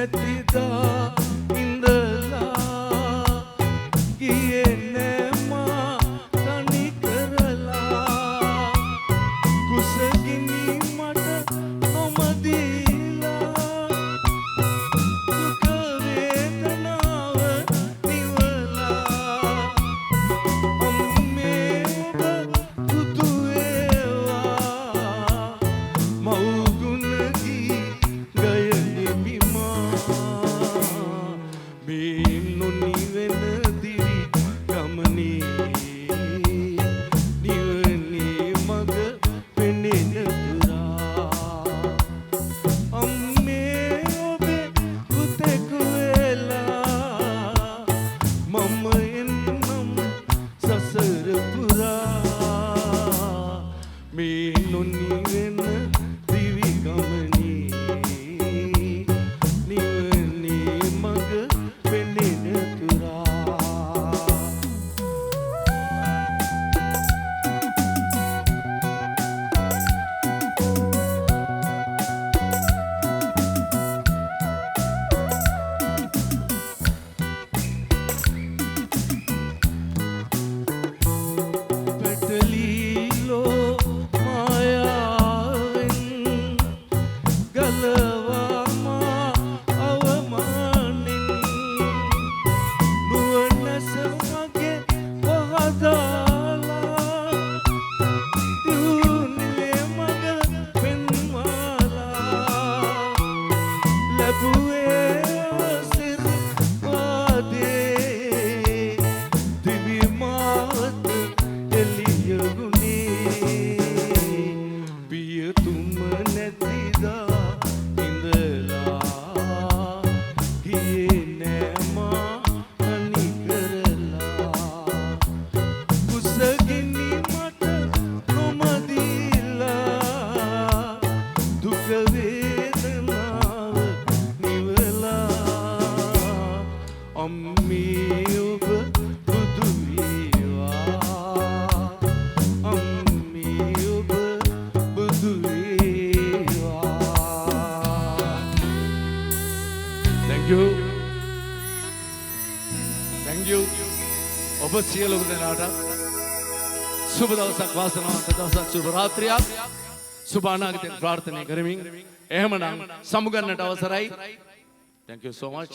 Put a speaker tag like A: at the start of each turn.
A: නැතිදා ඉඳලා ගියේ නෑ මා තනි කරලා කුසගිනි මට නොමදීලා දුක වේදනාව නිවලා අම්මේ ඔබ පුතු වේවා මව්ගුණ ගී ගයනි බිමා මේ නොනිවෙන දිවි ගමනේ නිවනේ මග පෙනෙන පුරා අම්මේ ඔබේ පුතෙක් වෙලා මම එන්නම් සසර පුරා මේ නොනිවෙන දිවි ගමනේ නිවනේ මග පෙනෙන තුරා පැටලීලෝ මායාවෙන් ගලවා මා අවමානෙන් නුවණැස මගේ පහදාලා දුන්නේ මග පෙන්වාලා ලැබුවේ ආශිර්වාදේ දිවි මාත එළියගුණේ පියතුම නැතිදා ඉඳලා ගියේ නෑ මා තනි කරලා කුසගිනි මට නොමදීලා දුක වේදනාව නිවලා අම්මේ ඔබ බුදු වේවා අම්මේ ඔබ බුදු වේවා. Thank you. Thank you. ඔබ සියලු දෙනාට සුබ දවසක් වාසනාවන්ත දවසක් සුබ රාත්‍රියක් සුබ අනාගතයක් ප්‍රාර්ථනා කරමින් එහෙමනම් සමුගන්නට අවසරයි. Thank you so much.